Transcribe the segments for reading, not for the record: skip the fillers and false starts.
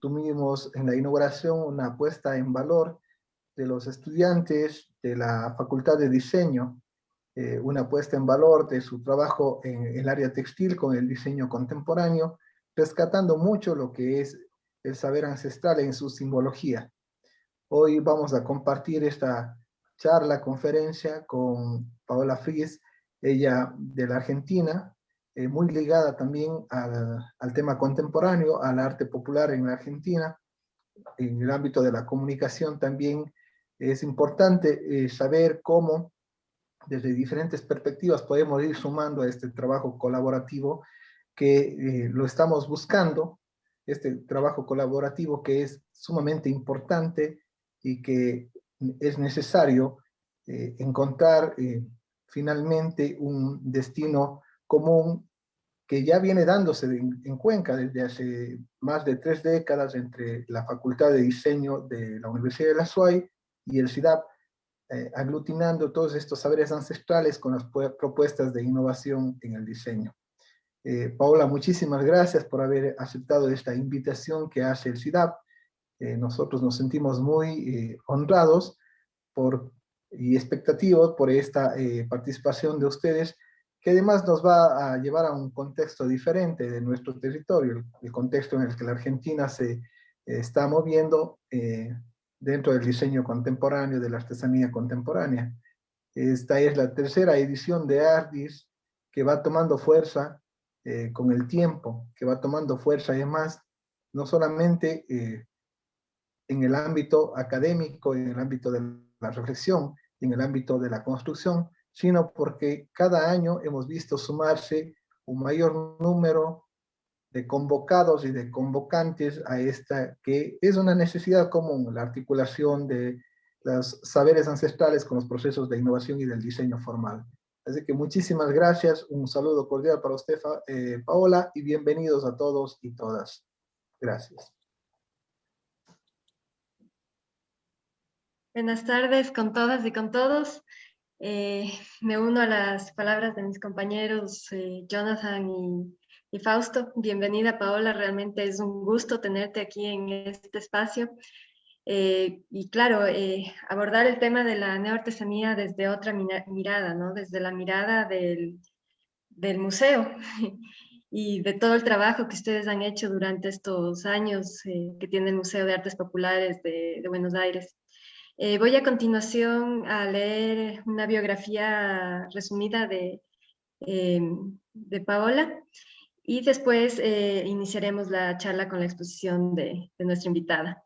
tuvimos en la inauguración una puesta en valor de los estudiantes de la Facultad de Diseño, una puesta en valor de su trabajo en el área textil con el diseño contemporáneo, rescatando mucho lo que es el saber ancestral en su simbología. Hoy vamos a compartir esta charla, conferencia con Paola Fries, ella de la Argentina, muy ligada también al tema contemporáneo, al arte popular en la Argentina. En el ámbito de la comunicación también es importante saber cómo desde diferentes perspectivas podemos ir sumando a este trabajo colaborativo que lo estamos buscando, este trabajo colaborativo que es sumamente importante y que es necesario encontrar finalmente un destino común que ya viene dándose en Cuenca desde hace más de 3 décadas entre la Facultad de Diseño de la Universidad de la SUAY y el CIDAP, aglutinando todos estos saberes ancestrales con las propuestas de innovación en el diseño. Paola, muchísimas gracias por haber aceptado esta invitación que hace el CIDAP. Nosotros nos sentimos muy honrados y expectativos por esta participación de ustedes, que además nos va a llevar a un contexto diferente de nuestro territorio, el contexto en el que la Argentina se está moviendo dentro del diseño contemporáneo, de la artesanía contemporánea. Esta es la tercera edición de Ardis, que va tomando fuerza con el tiempo, que va tomando fuerza además, no solamente en el ámbito académico, en el ámbito de la reflexión, en el ámbito de la construcción, sino porque cada año hemos visto sumarse un mayor número de convocados y de convocantes a esta, que es una necesidad común, la articulación de los saberes ancestrales con los procesos de innovación y del diseño formal. Así que muchísimas gracias, un saludo cordial para usted, Paola, y bienvenidos a todos y todas. Gracias. Buenas tardes con todas y con todos. Me uno a las palabras de mis compañeros Jonathan y Fausto. Bienvenida, Paola, realmente es un gusto tenerte aquí en este espacio. Y claro, abordar el tema de la neoartesanía desde otra mirada, ¿no? Desde la mirada del museo y de todo el trabajo que ustedes han hecho durante estos años que tiene el Museo de Artes Populares de Buenos Aires. Voy a continuación a leer una biografía resumida de Paola y después iniciaremos la charla con la exposición de nuestra invitada.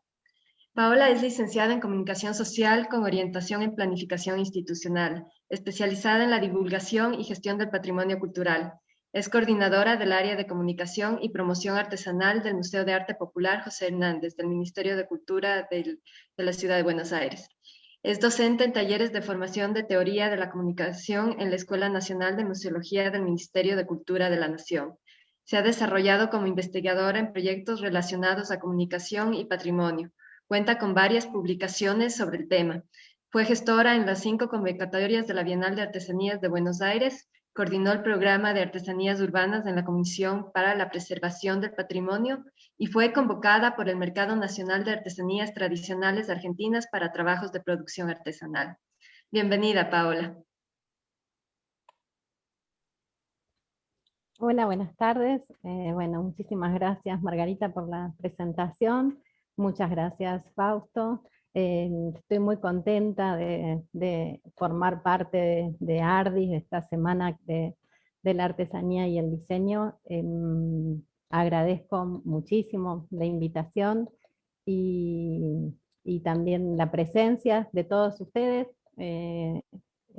Paola es licenciada en Comunicación Social con orientación en Planificación Institucional, especializada en la divulgación y gestión del patrimonio cultural. Es coordinadora del área de Comunicación y Promoción Artesanal del Museo de Arte Popular José Hernández, del Ministerio de Cultura de la Ciudad de Buenos Aires. Es docente en talleres de formación de teoría de la comunicación en la Escuela Nacional de Museología del Ministerio de Cultura de la Nación. Se ha desarrollado como investigadora en proyectos relacionados a comunicación y patrimonio. Cuenta con varias publicaciones sobre el tema. Fue gestora en las 5 convocatorias de la Bienal de Artesanías de Buenos Aires, coordinó el programa de artesanías urbanas en la Comisión para la Preservación del Patrimonio y fue convocada por el Mercado Nacional de Artesanías Tradicionales Argentinas para trabajos de producción artesanal. Bienvenida, Paola. Hola, buenas tardes. Bueno, muchísimas gracias, Margarita, por la presentación. Muchas gracias, Fausto. Estoy muy contenta de formar parte de Ardis, de esta semana de la artesanía y el diseño. Agradezco muchísimo la invitación y también la presencia de todos ustedes.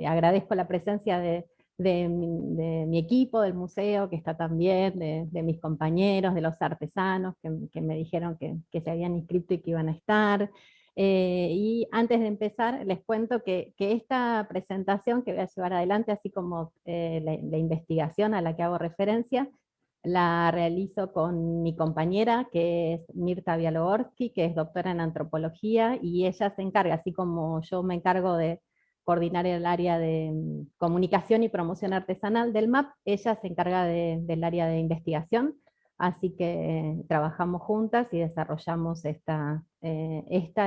Agradezco la presencia de mi equipo del museo, que está también, de mis compañeros, de los artesanos que me dijeron que se habían inscrito y que iban a estar. Y antes de empezar, les cuento que esta presentación que voy a llevar adelante, así como la investigación a la que hago referencia, la realizo con mi compañera, que es Mirta Bialogorsky, que es doctora en antropología, y ella se encarga, así como yo me encargo de coordinar el área de comunicación y promoción artesanal del MAP, ella se encarga del área de investigación, así que trabajamos juntas y desarrollamos esta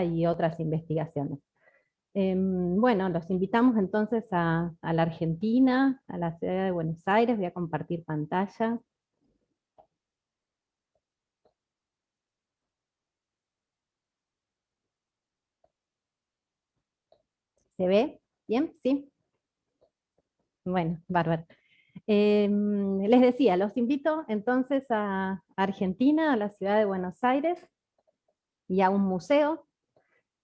y otras investigaciones. Bueno, los invitamos entonces a la Argentina, a la ciudad de Buenos Aires. Voy a compartir pantalla. ¿Se ve? ¿Bien? ¿Sí? Bueno, bárbaro. Les decía, los invito entonces a Argentina, a la ciudad de Buenos Aires, y a un museo,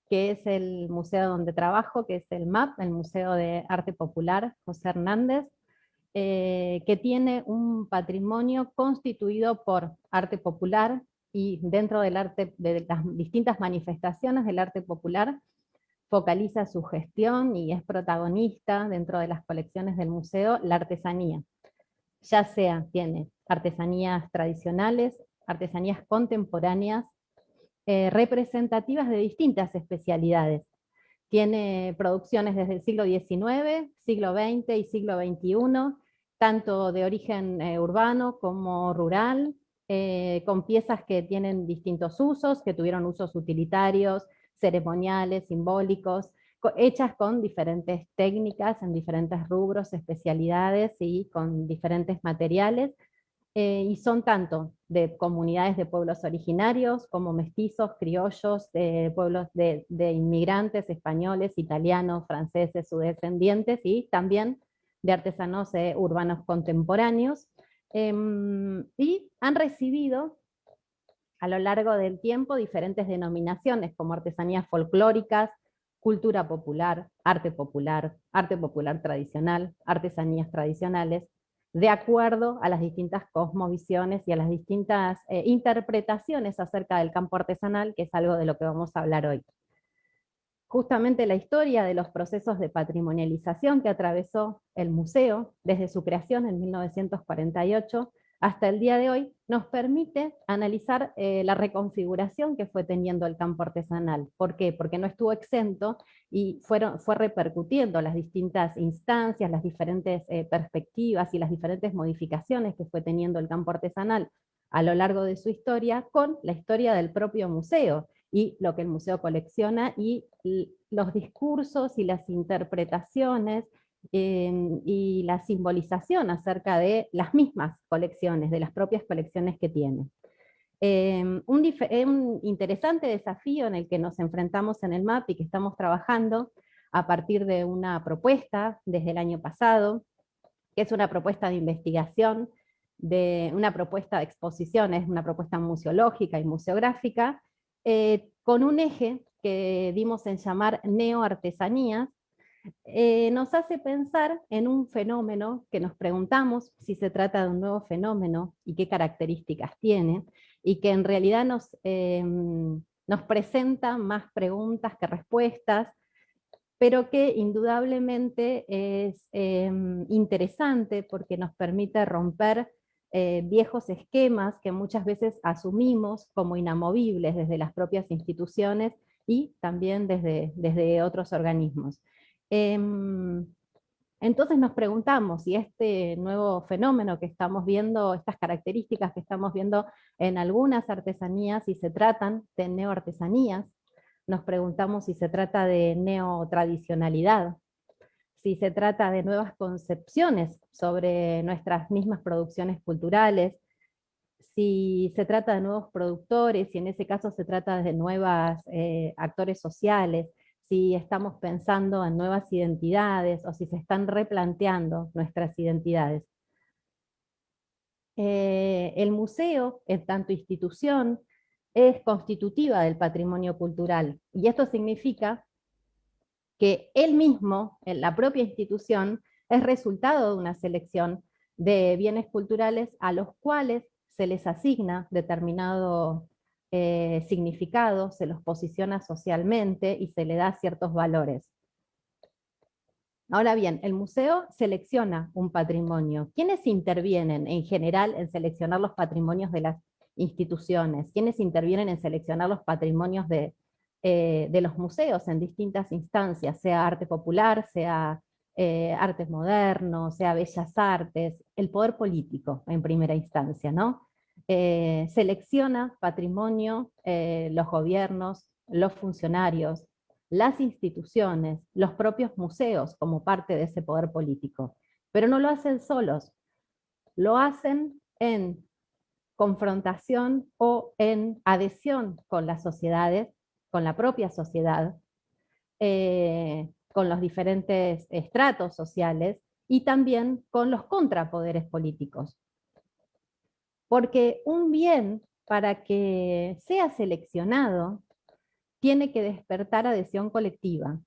que es el museo donde trabajo, que es el MAP, el Museo de Arte Popular José Hernández, que tiene un patrimonio constituido por arte popular, y dentro del arte, de las distintas manifestaciones del arte popular, focaliza su gestión y es protagonista dentro de las colecciones del museo la artesanía. Ya sea tiene artesanías tradicionales, artesanías contemporáneas, representativas de distintas especialidades. Tiene producciones desde el siglo XIX, siglo XX y siglo XXI, tanto de origen urbano como rural, con piezas que tienen distintos usos, que tuvieron usos utilitarios, ceremoniales, simbólicos, hechas con diferentes técnicas, en diferentes rubros, especialidades y con diferentes materiales, y son tanto de comunidades de pueblos originarios, como mestizos, criollos, de pueblos de inmigrantes españoles, italianos, franceses, sus descendientes, y también de artesanos urbanos contemporáneos, y han recibido a lo largo del tiempo diferentes denominaciones, como artesanías folclóricas, cultura popular, arte popular, arte popular tradicional, artesanías tradicionales, de acuerdo a las distintas cosmovisiones y a las distintas interpretaciones acerca del campo artesanal, que es algo de lo que vamos a hablar hoy. Justamente la historia de los procesos de patrimonialización que atravesó el museo desde su creación en 1948 hasta el día de hoy nos permite analizar la reconfiguración que fue teniendo el campo artesanal. ¿Por qué? Porque no estuvo exento y fue repercutiendo las distintas instancias, las diferentes perspectivas y las diferentes modificaciones que fue teniendo el campo artesanal a lo largo de su historia, con la historia del propio museo y lo que el museo colecciona, y los discursos y las interpretaciones y la simbolización acerca de las mismas colecciones, de las propias colecciones que tiene. Un interesante desafío en el que nos enfrentamos en el MAP y que estamos trabajando a partir de una propuesta desde el año pasado, que es una propuesta de investigación, de una propuesta de exposiciones, una propuesta museológica y museográfica, con un eje que dimos en llamar neoartesanías. Nos hace pensar en un fenómeno que nos preguntamos si se trata de un nuevo fenómeno y qué características tiene, y que en realidad nos presenta más preguntas que respuestas, pero que indudablemente es interesante porque nos permite romper viejos esquemas que muchas veces asumimos como inamovibles desde las propias instituciones y también desde otros organismos. Entonces nos preguntamos si este nuevo fenómeno que estamos viendo, estas características que estamos viendo en algunas artesanías, si se tratan de neoartesanías. Nos preguntamos si se trata de neotradicionalidad, si se trata de nuevas concepciones sobre nuestras mismas producciones culturales, si se trata de nuevos productores, si en ese caso se trata de nuevos actores sociales, si estamos pensando en nuevas identidades o si se están replanteando nuestras identidades. El museo, en tanto institución, es constitutiva del patrimonio cultural, y esto significa que él mismo, en la propia institución, es resultado de una selección de bienes culturales a los cuales se les asigna determinado significado, se los posiciona socialmente y se le da ciertos valores. Ahora bien, el museo selecciona un patrimonio. ¿Quiénes intervienen en general en seleccionar los patrimonios de las instituciones? ¿Quiénes intervienen en seleccionar los patrimonios de los museos en distintas instancias, sea arte popular, sea artes modernos, sea bellas artes? El poder político en primera instancia, ¿no? selecciona patrimonio los gobiernos, los funcionarios, las instituciones, los propios museos como parte de ese poder político. Pero no lo hacen solos, lo hacen en confrontación o en adhesión con las sociedades, con la propia sociedad, con los diferentes estratos sociales y también con los contrapoderes políticos. Porque un bien, para que sea seleccionado, tiene que despertar adhesión colectiva,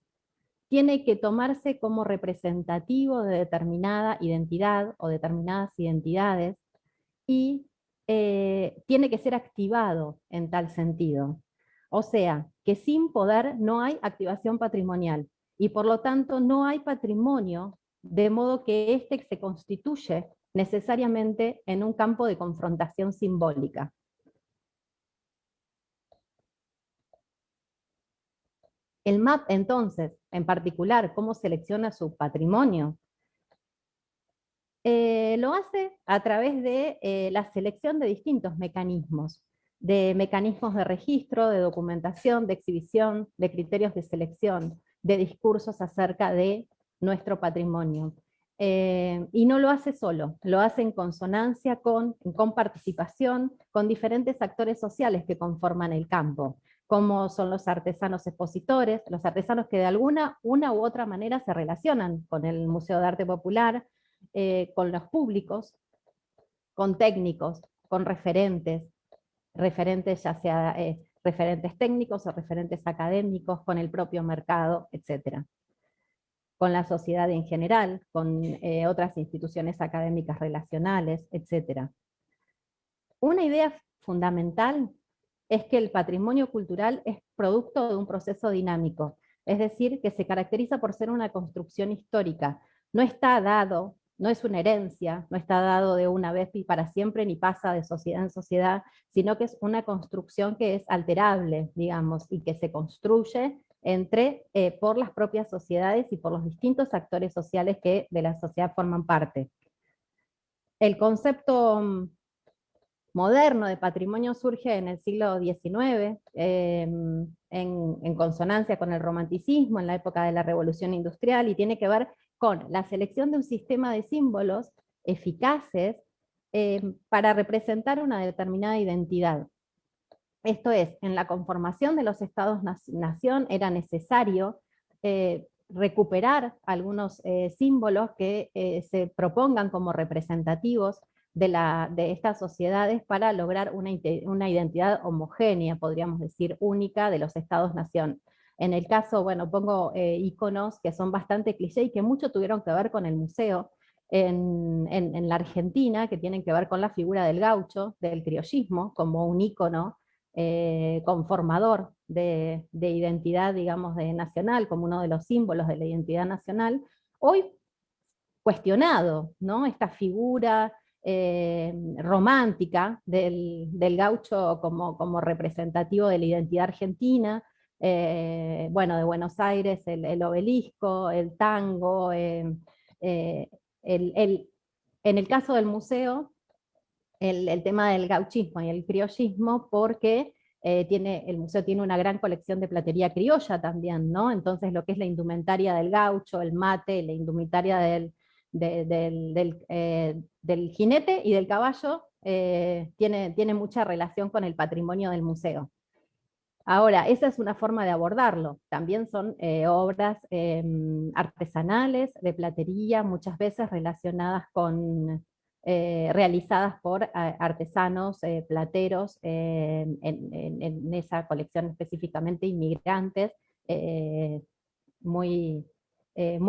tiene que tomarse como representativo de determinada identidad o determinadas identidades y tiene que ser activado en tal sentido. O sea, que sin poder no hay activación patrimonial y por lo tanto no hay patrimonio, de modo que este se constituye necesariamente en un campo de confrontación simbólica. El MAP, entonces, en particular, ¿cómo selecciona su patrimonio? Lo hace a través de la selección de distintos mecanismos de registro, de documentación, de exhibición, de criterios de selección, de discursos acerca de nuestro patrimonio. Y no lo hace solo, lo hace en consonancia con participación, con diferentes actores sociales que conforman el campo, como son los artesanos expositores, los artesanos que de una u otra manera se relacionan con el Museo de Arte Popular, con los públicos, con técnicos, con referentes ya sea referentes técnicos o referentes académicos, con el propio mercado, etc. Con la sociedad en general, con otras instituciones académicas relacionales, etc. Una idea fundamental es que el patrimonio cultural es producto de un proceso dinámico, es decir, que se caracteriza por ser una construcción histórica, no está dado, no es una herencia, no está dado de una vez y para siempre, ni pasa de sociedad en sociedad, sino que es una construcción que es alterable, digamos, y que se construye por las propias sociedades y por los distintos actores sociales que de la sociedad forman parte. El concepto moderno de patrimonio surge en el siglo XIX, en consonancia con el romanticismo, en la época de la Revolución Industrial, y tiene que ver con la selección de un sistema de símbolos eficaces para representar una determinada identidad. Esto es, en la conformación de los estados-nación era necesario recuperar algunos símbolos que se propongan como representativos de estas sociedades para lograr una identidad homogénea, podríamos decir, única de los estados-nación. En el caso, bueno, pongo iconos que son bastante cliché y que mucho tuvieron que ver con el museo en la Argentina, que tienen que ver con la figura del gaucho, del criollismo, como un ícono conformador de identidad, digamos, nacional, como uno de los símbolos de la identidad nacional, hoy cuestionado, ¿no? Esta figura romántica del gaucho como representativo de la identidad argentina, bueno, de Buenos Aires, el obelisco, el tango, en el caso del museo, el tema del gauchismo y el criollismo, porque el museo tiene una gran colección de platería criolla también, ¿no? Entonces lo que es la indumentaria del gaucho, el mate, la indumentaria del jinete y del caballo, tiene mucha relación con el patrimonio del museo. Ahora, esa es una forma de abordarlo. También son obras artesanales, de platería, muchas veces relacionadas con, realizadas por artesanos, plateros, en esa colección específicamente inmigrantes, muy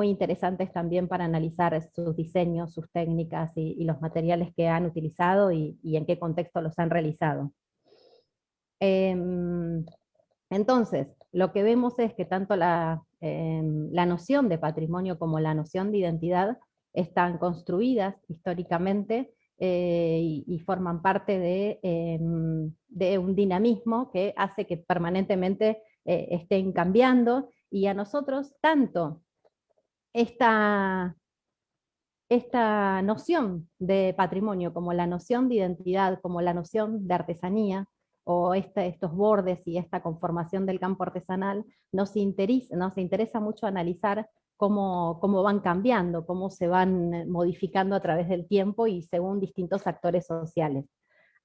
interesantes también para analizar sus diseños, sus técnicas y los materiales que han utilizado y en qué contexto los han realizado. Entonces, lo que vemos es que tanto la noción de patrimonio como la noción de identidad están construidas históricamente y forman parte de un dinamismo que hace que permanentemente estén cambiando, y a nosotros tanto esta esta noción de patrimonio, como la noción de identidad, como la noción de artesanía, o estos bordes y esta conformación del campo artesanal, nos interesa mucho analizar cómo van cambiando, cómo se van modificando a través del tiempo y según distintos actores sociales.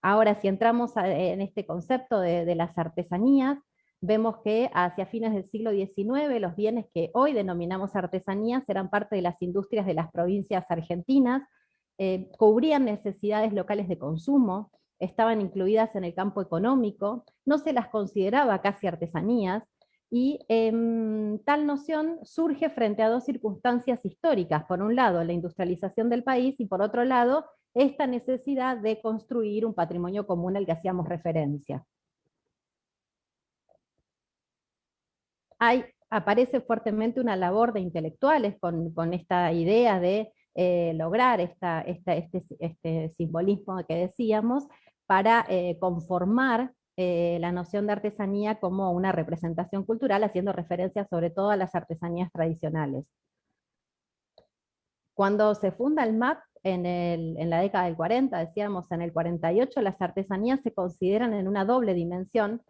Ahora, si entramos en este concepto de las artesanías, vemos que hacia fines del siglo XIX los bienes que hoy denominamos artesanías eran parte de las industrias de las provincias argentinas, cubrían necesidades locales de consumo, estaban incluidas en el campo económico, no se las consideraba casi artesanías, y tal noción surge frente a dos circunstancias históricas: por un lado la industrialización del país, y por otro lado esta necesidad de construir un patrimonio común al que hacíamos referencia. Aparece fuertemente una labor de intelectuales con esta idea de lograr este simbolismo que decíamos, para conformar la noción de artesanía como una representación cultural, haciendo referencia sobre todo a las artesanías tradicionales. Cuando se funda el MAP en la década del 40, decíamos en el 48, las artesanías se consideran en una doble dimensión,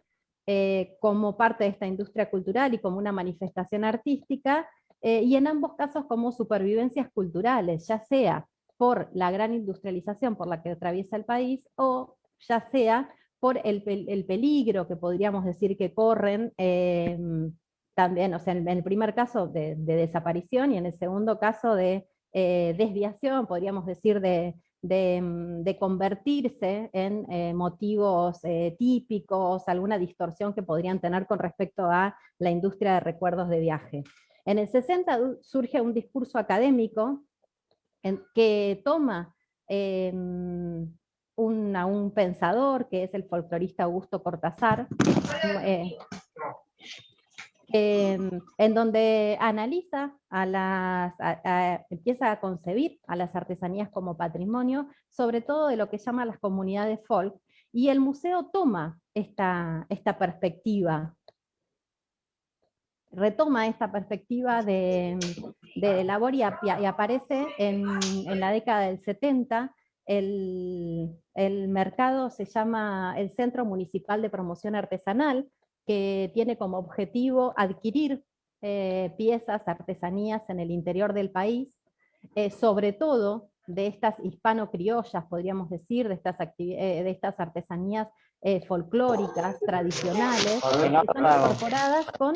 como parte de esta industria cultural y como una manifestación artística, y en ambos casos como supervivencias culturales, ya sea por la gran industrialización por la que atraviesa el país, o ya sea por el peligro que podríamos decir que corren, también, o sea, en el primer caso de desaparición, y en el segundo caso de desviación, podríamos decir, de convertirse en motivos típicos, alguna distorsión que podrían tener con respecto a la industria de recuerdos de viaje. En el 60 surge un discurso académico que toma a un pensador, que es el folclorista Augusto Cortázar, en donde analiza empieza a concebir a las artesanías como patrimonio, sobre todo de lo que llama las comunidades folk, y el museo toma esta perspectiva, retoma esta perspectiva de labor, y aparece en la década del 70, el mercado se llama el Centro Municipal de Promoción Artesanal, que tiene como objetivo adquirir piezas, artesanías en el interior del país, sobre todo de estas hispano-criollas, podríamos decir, de estas artesanías folclóricas, tradicionales, que están incorporadas con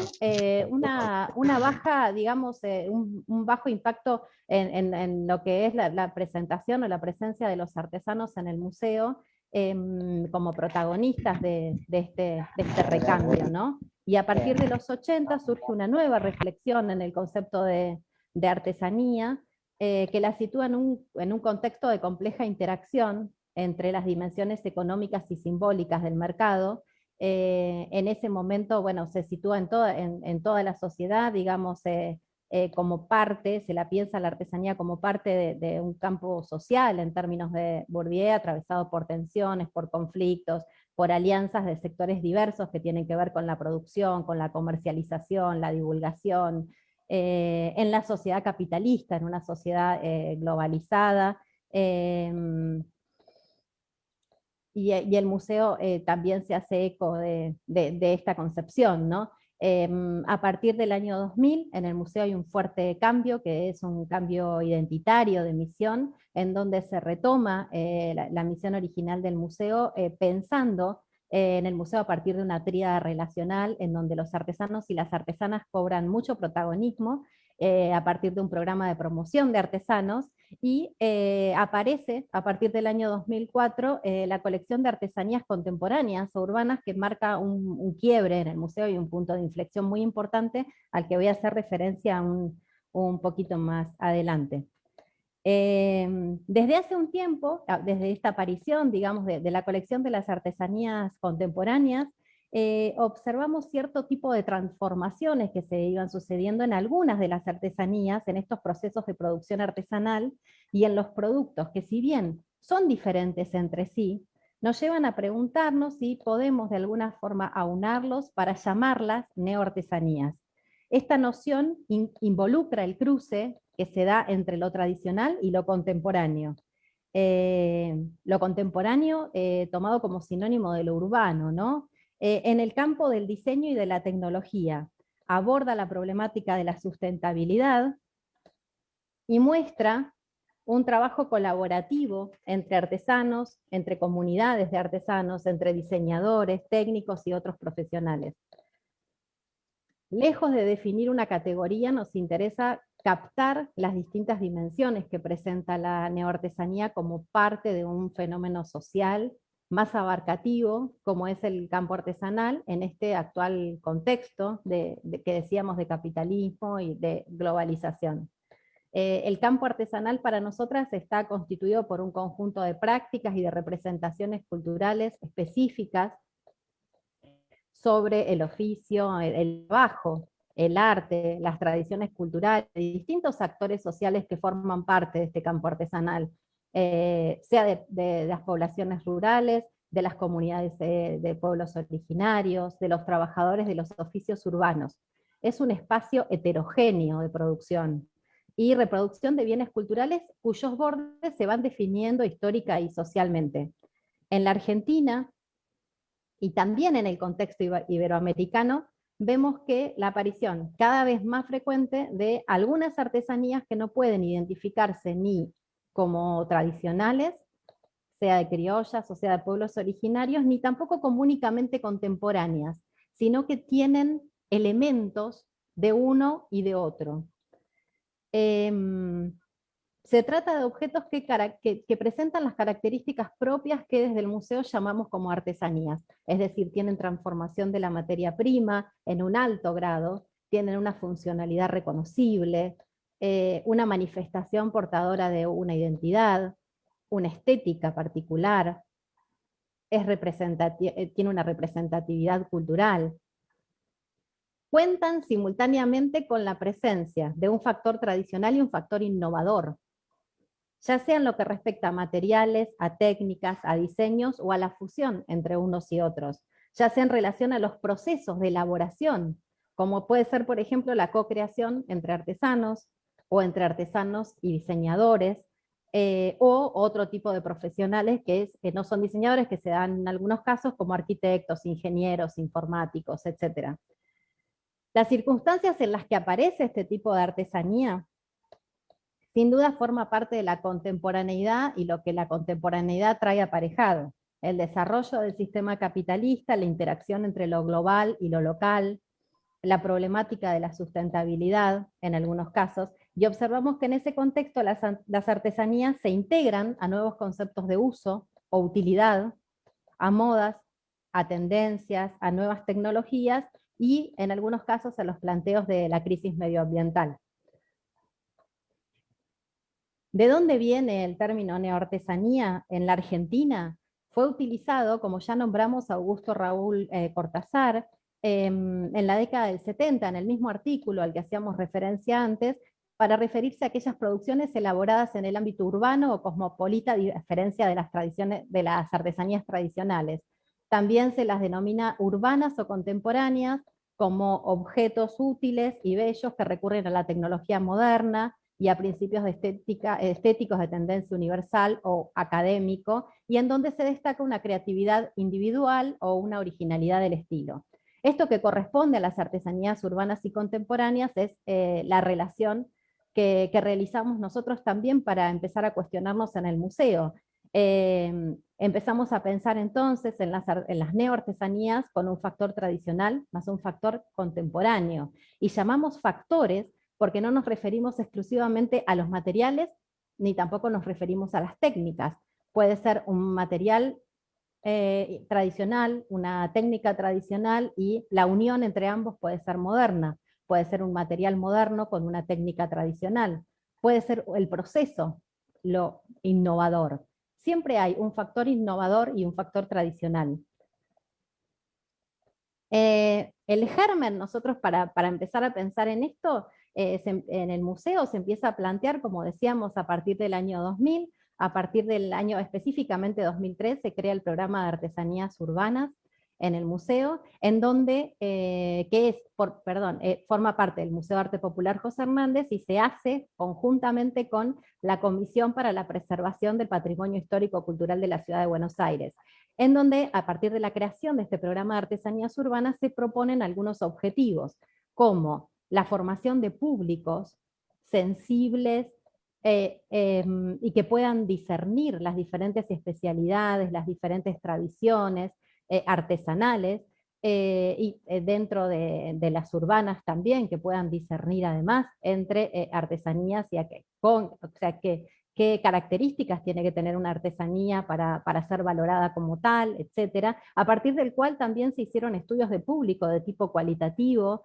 una baja, digamos, un bajo impacto en lo que es la presentación o la presencia de los artesanos en el museo, como protagonistas de este recambio, ¿no? Y a partir de los 80 surge una nueva reflexión en el concepto de artesanía, que la sitúa en un contexto de compleja interacción entre las dimensiones económicas y simbólicas del mercado. En ese momento, bueno, se sitúa en toda la sociedad, digamos, como parte, se la piensa la artesanía como parte de un campo social en términos de Bourdieu, atravesado por tensiones, por conflictos, por alianzas de sectores diversos que tienen que ver con la producción, con la comercialización, la divulgación, en la sociedad capitalista, en una sociedad globalizada. Y el museo también se hace eco de esta concepción, ¿no? A partir del año 2000, en el museo hay un fuerte cambio, que es un cambio identitario de misión, en donde se retoma la misión original del museo, pensando en el museo a partir de una tríada relacional, en donde los artesanos y las artesanas cobran mucho protagonismo, a partir de un programa de promoción de artesanos, y aparece a partir del año 2004 la colección de artesanías contemporáneas o urbanas, que marca un quiebre en el museo y un punto de inflexión muy importante, al que voy a hacer referencia un poquito más adelante. Desde hace un tiempo, desde esta aparición, digamos, de la colección de las artesanías contemporáneas, observamos cierto tipo de transformaciones que se iban sucediendo en algunas de las artesanías, en estos procesos de producción artesanal, y en los productos, que si bien son diferentes entre sí, nos llevan a preguntarnos si podemos de alguna forma aunarlos para llamarlas neoartesanías. Esta noción involucra el cruce que se da entre lo tradicional y lo contemporáneo. Lo contemporáneo tomado como sinónimo de lo urbano, ¿no? En el campo del diseño y de la tecnología, aborda la problemática de la sustentabilidad y muestra un trabajo colaborativo entre artesanos, entre comunidades de artesanos, entre diseñadores, técnicos y otros profesionales. Lejos de definir una categoría, nos interesa captar las distintas dimensiones que presenta la neoartesanía como parte de un fenómeno social más abarcativo, como es el campo artesanal, en este actual contexto que decíamos de capitalismo y de globalización. El campo artesanal para nosotras está constituido por un conjunto de prácticas y de representaciones culturales específicas sobre el oficio, el trabajo, el arte, las tradiciones culturales, y distintos actores sociales que forman parte de este campo artesanal, sea de las poblaciones rurales, de las comunidades de pueblos originarios, de los trabajadores de los oficios urbanos. Es un espacio heterogéneo de producción y reproducción de bienes culturales cuyos bordes se van definiendo histórica y socialmente. En la Argentina, y también en el contexto iberoamericano, vemos que la aparición cada vez más frecuente de algunas artesanías que no pueden identificarse ni como tradicionales, sea de criollas o sea de pueblos originarios, ni tampoco como únicamente contemporáneas, sino que tienen elementos de uno y de otro. Se trata de objetos que presentan las características propias que desde el museo llamamos como artesanías, es decir, tienen transformación de la materia prima en un alto grado, tienen una funcionalidad reconocible, una manifestación portadora de una identidad, una estética particular, tiene una representatividad cultural. Cuentan simultáneamente con la presencia de un factor tradicional y un factor innovador, ya sea en lo que respecta a materiales, a técnicas, a diseños o a la fusión entre unos y otros, ya sea en relación a los procesos de elaboración, como puede ser, por ejemplo, la co-creación entre artesanos o entre artesanos y diseñadores, o otro tipo de profesionales que no son diseñadores, que se dan en algunos casos como arquitectos, ingenieros, informáticos, etc. Las circunstancias en las que aparece este tipo de artesanía sin duda forma parte de la contemporaneidad y lo que la contemporaneidad trae aparejado. El desarrollo del sistema capitalista, la interacción entre lo global y lo local, la problemática de la sustentabilidad en algunos casos, y observamos que en ese contexto las artesanías se integran a nuevos conceptos de uso o utilidad, a modas, a tendencias, a nuevas tecnologías y en algunos casos a los planteos de la crisis medioambiental. ¿De dónde viene el término neoartesanía en la Argentina? Fue utilizado, como ya nombramos, Augusto Raúl Cortázar, en la década del 70, en el mismo artículo al que hacíamos referencia antes, para referirse a aquellas producciones elaboradas en el ámbito urbano o cosmopolita, a diferencia de las artesanías tradicionales. También se las denomina urbanas o contemporáneas, como objetos útiles y bellos que recurren a la tecnología moderna, y a principios estéticos de tendencia universal o académico, y en donde se destaca una creatividad individual o una originalidad del estilo. Esto que corresponde a las artesanías urbanas y contemporáneas es la relación que realizamos nosotros también para empezar a cuestionarnos en el museo. Empezamos a pensar entonces en las neoartesanías con un factor tradicional más un factor contemporáneo, y llamamos factores porque no nos referimos exclusivamente a los materiales, ni tampoco nos referimos a las técnicas. Puede ser un material tradicional, una técnica tradicional, y la unión entre ambos puede ser moderna. Puede ser un material moderno con una técnica tradicional. Puede ser el proceso, lo innovador. Siempre hay un factor innovador y un factor tradicional. El germen, nosotros para empezar a pensar en esto, en el museo se empieza a plantear, como decíamos, a partir del año 2000, a partir del año específicamente 2003 se crea el programa de artesanías urbanas, en el museo, en donde, forma parte del Museo de Arte Popular José Hernández y se hace conjuntamente con la Comisión para la Preservación del Patrimonio Histórico-Cultural de la Ciudad de Buenos Aires, en donde a partir de la creación de este programa de artesanías urbanas se proponen algunos objetivos, como la formación de públicos sensibles, y que puedan discernir las diferentes especialidades, las diferentes tradiciones artesanales, y dentro de las urbanas también, que puedan discernir además entre artesanías y o sea, qué características tiene que tener una artesanía para ser valorada como tal, etcétera, a partir del cual también se hicieron estudios de público de tipo cualitativo,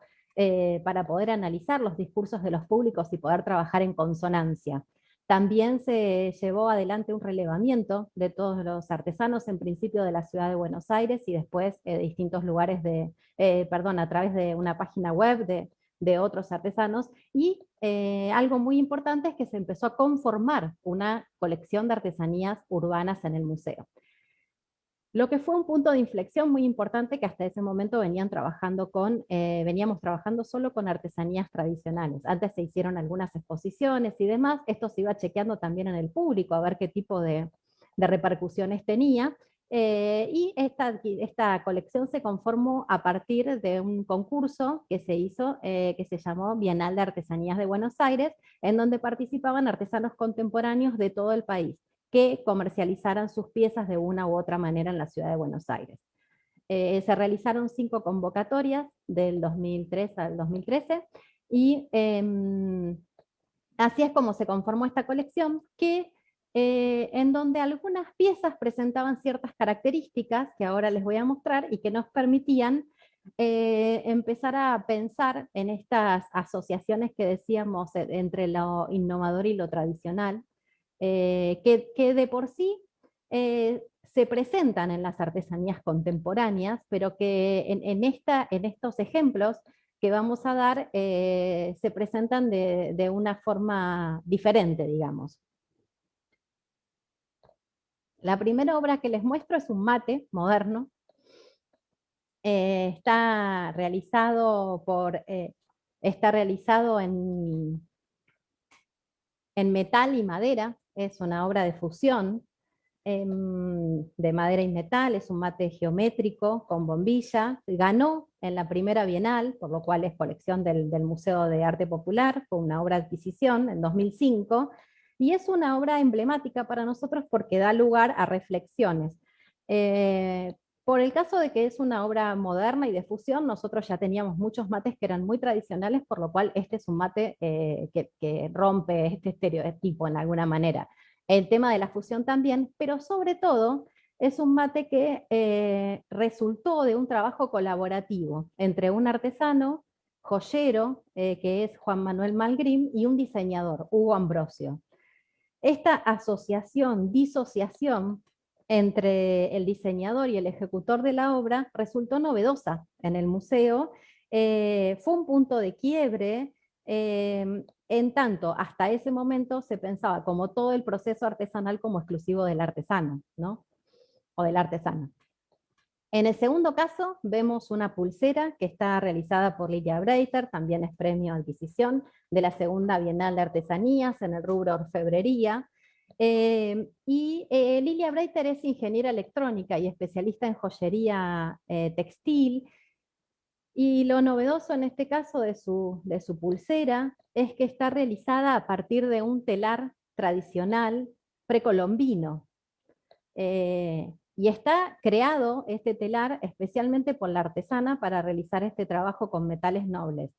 para poder analizar los discursos de los públicos y poder trabajar en consonancia. También se llevó adelante un relevamiento de todos los artesanos, en principio de la ciudad de Buenos Aires y después de distintos lugares a través de una página web de otros artesanos, y algo muy importante es que se empezó a conformar una colección de artesanías urbanas en el museo. Lo que fue un punto de inflexión muy importante, que hasta ese momento veníamos trabajando solo con artesanías tradicionales. Antes se hicieron algunas exposiciones y demás, esto se iba chequeando también en el público, a ver qué tipo de repercusiones tenía, y esta colección se conformó a partir de un concurso que se hizo, que se llamó Bienal de Artesanías de Buenos Aires, en donde participaban artesanos contemporáneos de todo el país, que comercializaran sus piezas de una u otra manera en la ciudad de Buenos Aires. Se realizaron 5 convocatorias del 2003 al 2013, y así es como se conformó esta colección, en donde algunas piezas presentaban ciertas características que ahora les voy a mostrar y que nos permitían empezar a pensar en estas asociaciones que decíamos entre lo innovador y lo tradicional, que de por sí se presentan en las artesanías contemporáneas, pero que en estos ejemplos que vamos a dar se presentan de una forma diferente, digamos. La primera obra que les muestro es un mate moderno. Está realizado en metal y madera, es una obra de fusión de madera y metal, es un mate geométrico con bombilla, ganó en la primera Bienal, por lo cual es colección del Museo de Arte Popular, fue una obra de adquisición en 2005, y es una obra emblemática para nosotros porque da lugar a reflexiones. Por el caso de que es una obra moderna y de fusión, nosotros ya teníamos muchos mates que eran muy tradicionales, por lo cual este es un mate que rompe este estereotipo en alguna manera. El tema de la fusión también, pero sobre todo es un mate que resultó de un trabajo colaborativo entre un artesano, joyero, que es Juan Manuel Malgrim, y un diseñador, Hugo Ambrosio. Esta asociación, disociación entre el diseñador y el ejecutor de la obra resultó novedosa en el museo, fue un punto de quiebre, en tanto hasta ese momento se pensaba como todo el proceso artesanal como exclusivo del artesano, ¿no? O del artesano. En el segundo caso vemos una pulsera que está realizada por Lilia Breiter, también es premio de adquisición de la segunda Bienal de Artesanías en el rubro orfebrería. Lilia Breiter es ingeniera electrónica y especialista en joyería textil, y lo novedoso en este caso de su pulsera es que está realizada a partir de un telar tradicional precolombino. Y está creado este telar especialmente por la artesana para realizar este trabajo con metales nobles.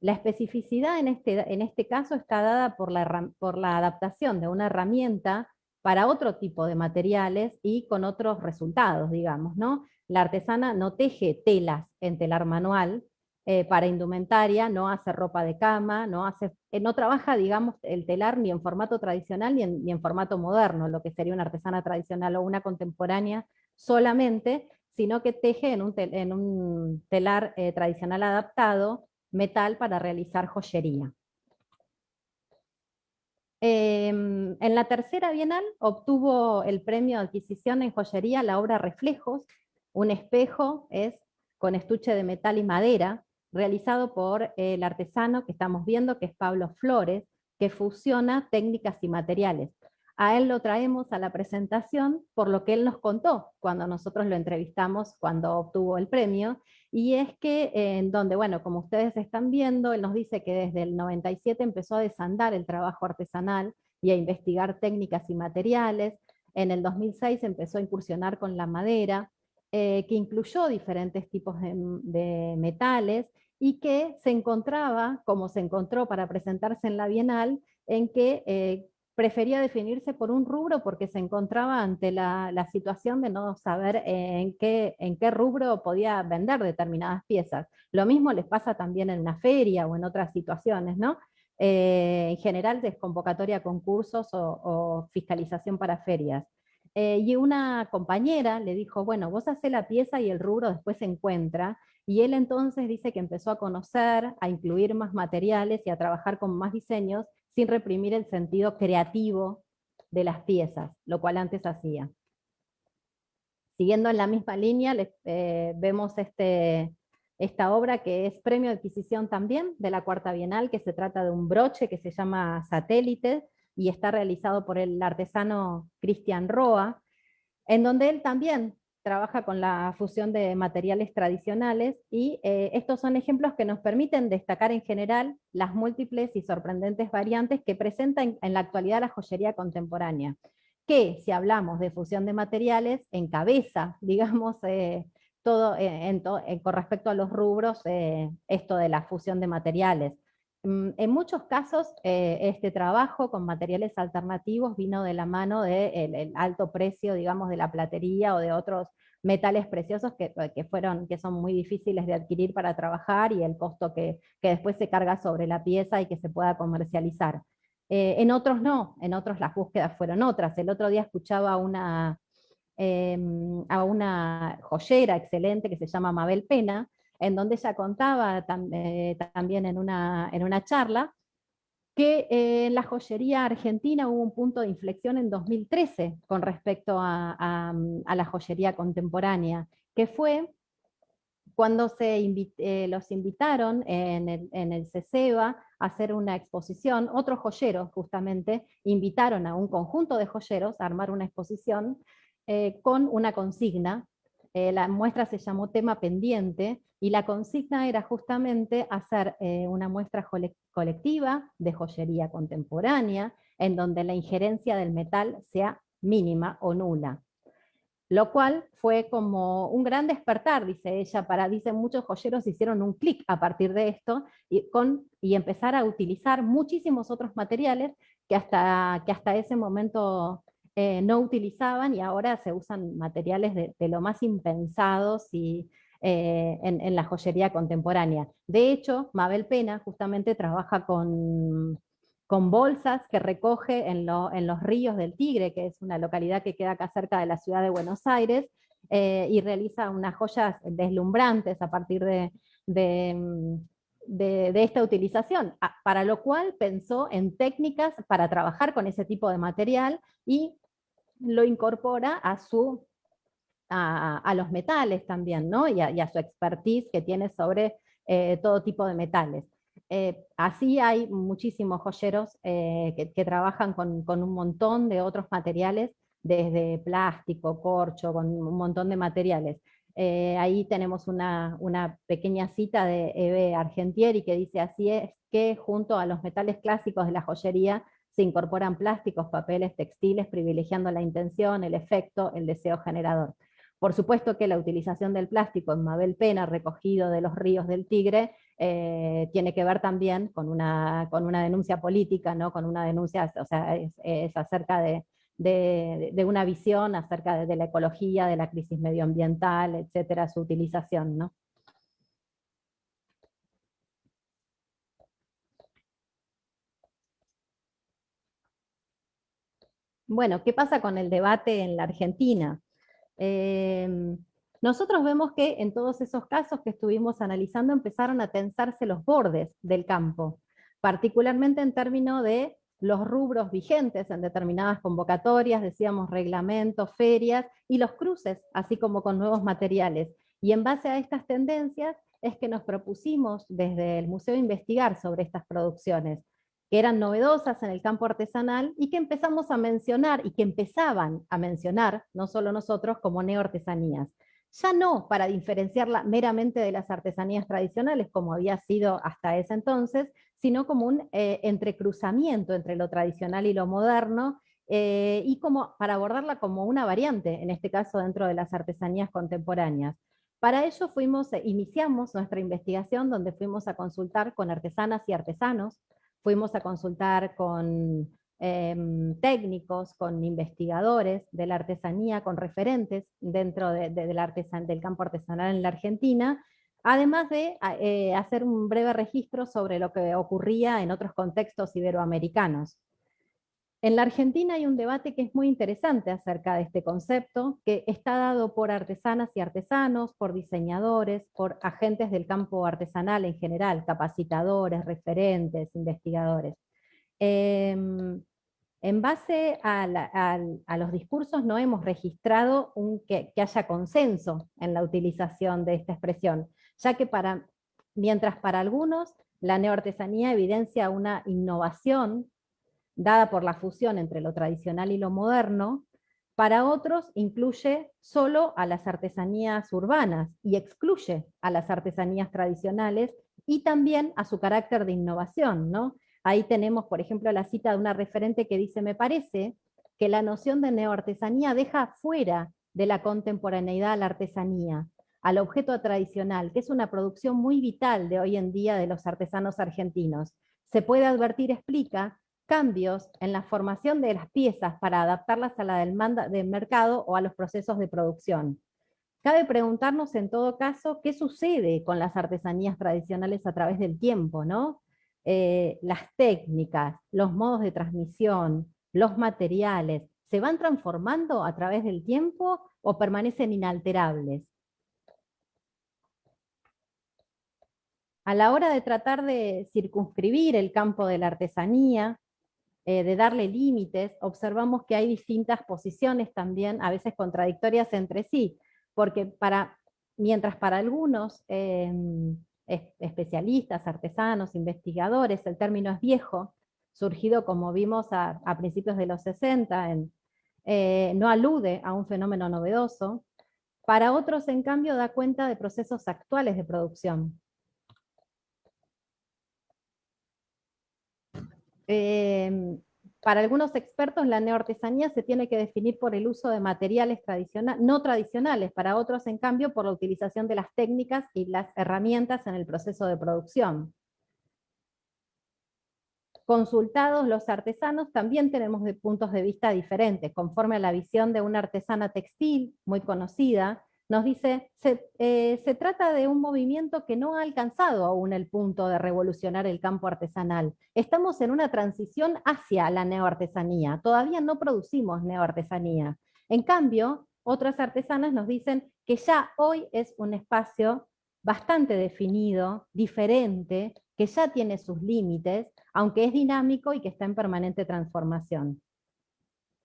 La especificidad en este caso está dada por la adaptación de una herramienta para otro tipo de materiales y con otros resultados, digamos, ¿no? La artesana no teje telas en telar manual para indumentaria, no hace ropa de cama, no trabaja, digamos, el telar ni en formato tradicional ni en formato moderno, lo que sería una artesana tradicional o una contemporánea solamente, sino que teje en un telar tradicional adaptado, metal, para realizar joyería. En la tercera Bienal obtuvo el premio de adquisición en joyería la obra Reflejos, Un espejo es con estuche de metal y madera, realizado por el artesano que estamos viendo, que es Pablo Flores, que fusiona técnicas y materiales. A él lo traemos a la presentación por lo que él nos contó cuando nosotros lo entrevistamos, cuando obtuvo el premio, y es que en donde, bueno, como ustedes están viendo, él nos dice que desde el 97 empezó a desandar el trabajo artesanal y a investigar técnicas y materiales. En el 2006 empezó a incursionar con la madera, que incluyó diferentes tipos de metales, y que se encontraba, como se encontró para presentarse en la Bienal, en que prefería definirse por un rubro porque se encontraba ante la situación de no saber en qué rubro podía vender determinadas piezas. Lo mismo les pasa también en una feria o en otras situaciones, ¿no? En general es convocatoria a concursos o fiscalización para ferias. Y una compañera le dijo, bueno, vos hacés la pieza y el rubro después se encuentra, y él entonces dice que empezó a conocer, a incluir más materiales y a trabajar con más diseños sin reprimir el sentido creativo de las piezas, lo cual antes hacía. Siguiendo en la misma línea, vemos esta obra que es premio de adquisición también de la Cuarta Bienal, que se trata de un broche que se llama Satélite, y está realizado por el artesano Cristian Roa, en donde él también trabaja con la fusión de materiales tradicionales, y estos son ejemplos que nos permiten destacar en general las múltiples y sorprendentes variantes que presenta en la actualidad la joyería contemporánea, que si hablamos de fusión de materiales, encabeza, digamos, todo con respecto a los rubros, esto de la fusión de materiales. En muchos casos, este trabajo con materiales alternativos vino de la mano del alto precio, digamos, de la platería o de otros metales preciosos que son muy difíciles de adquirir para trabajar, y el costo que después se carga sobre la pieza y que se pueda comercializar. En otros no, en otros las búsquedas fueron otras. El otro día escuchaba a una joyera excelente que se llama Mabel Pena, en donde ella contaba también en una charla que en la joyería argentina hubo un punto de inflexión en 2013 con respecto a la joyería contemporánea, que fue cuando los invitaron en el CESEBA a hacer una exposición. Otros joyeros justamente invitaron a un conjunto de joyeros a armar una exposición con una consigna. La muestra se llamó Tema Pendiente, y la consigna era justamente hacer una muestra colectiva de joyería contemporánea, en donde la injerencia del metal sea mínima o nula. Lo cual fue como un gran despertar, dice ella, dice, muchos joyeros hicieron un clic a partir de esto, y empezar a utilizar muchísimos otros materiales que hasta ese momento no utilizaban, y ahora se usan materiales de lo más impensados en la joyería contemporánea. De hecho, Mabel Pena justamente trabaja con bolsas que recoge en los ríos del Tigre, que es una localidad que queda acá cerca de la ciudad de Buenos Aires, y realiza unas joyas deslumbrantes a partir de esta utilización, para lo cual pensó en técnicas para trabajar con ese tipo de material, y lo incorpora a los metales también, ¿no? y a su expertise que tiene sobre todo tipo de metales. Así hay muchísimos joyeros que trabajan con un montón de otros materiales, desde plástico, corcho, con un montón de materiales. Ahí tenemos una pequeña cita de Eve Argentieri que dice: así es que junto a los metales clásicos de la joyería se incorporan plásticos, papeles, textiles, privilegiando la intención, el efecto, el deseo generador. Por supuesto que la utilización del plástico en Mabel Pena, recogido de los ríos del Tigre, tiene que ver también con una denuncia política, ¿no? Con una denuncia, o sea, es acerca de una visión acerca de la ecología, de la crisis medioambiental, etcétera, su utilización, ¿no? Bueno, ¿qué pasa con el debate en la Argentina? Nosotros vemos que en todos esos casos que estuvimos analizando empezaron a tensarse los bordes del campo, particularmente en términos de los rubros vigentes en determinadas convocatorias, decíamos reglamentos, ferias, y los cruces, así como con nuevos materiales. Y en base a estas tendencias es que nos propusimos desde el museo investigar sobre estas producciones, que eran novedosas en el campo artesanal y que empezamos a mencionar, y que empezaban a mencionar, no solo nosotros, como neoartesanías. Ya no para diferenciarla meramente de las artesanías tradicionales, como había sido hasta ese entonces, sino como un entrecruzamiento entre lo tradicional y lo moderno, y como para abordarla como una variante, en este caso dentro de las artesanías contemporáneas. Para ello iniciamos nuestra investigación, donde fuimos a consultar con artesanas y artesanos, fuimos a consultar con técnicos, con investigadores de la artesanía, con referentes dentro del campo artesanal en la Argentina, además de hacer un breve registro sobre lo que ocurría en otros contextos iberoamericanos. En la Argentina hay un debate que es muy interesante acerca de este concepto, que está dado por artesanas y artesanos, por diseñadores, por agentes del campo artesanal en general, capacitadores, referentes, investigadores. En base a los discursos no hemos registrado que haya consenso en la utilización de esta expresión, ya que mientras para algunos la neoartesanía evidencia una innovación dada por la fusión entre lo tradicional y lo moderno, para otros incluye solo a las artesanías urbanas y excluye a las artesanías tradicionales y también a su carácter de innovación, ¿no? Ahí tenemos, por ejemplo, la cita de una referente que dice: me parece que la noción de neoartesanía deja fuera de la contemporaneidad a la artesanía, al objeto tradicional, que es una producción muy vital de hoy en día de los artesanos argentinos. Se puede advertir, explica, cambios en la formación de las piezas para adaptarlas a la demanda del mercado o a los procesos de producción. Cabe preguntarnos en todo caso qué sucede con las artesanías tradicionales a través del tiempo, ¿no? Las técnicas, los modos de transmisión, los materiales, ¿se van transformando a través del tiempo o permanecen inalterables? A la hora de tratar de circunscribir el campo de la artesanía, de darle límites, observamos que hay distintas posiciones también, a veces contradictorias entre sí, porque mientras para algunos especialistas, artesanos, investigadores, el término es viejo, surgido como vimos a principios de los 60, no alude a un fenómeno novedoso, para otros en cambio da cuenta de procesos actuales de producción. Para algunos expertos la neoartesanía se tiene que definir por el uso de materiales no tradicionales, para otros en cambio por la utilización de las técnicas y las herramientas en el proceso de producción. Consultados los artesanos también tenemos puntos de vista diferentes, conforme a la visión de una artesana textil muy conocida. Nos dice, se trata de un movimiento que no ha alcanzado aún el punto de revolucionar el campo artesanal. Estamos en una transición hacia la neoartesanía. Todavía no producimos neoartesanía. En cambio, otras artesanas nos dicen que ya hoy es un espacio bastante definido, diferente, que ya tiene sus límites, aunque es dinámico y que está en permanente transformación.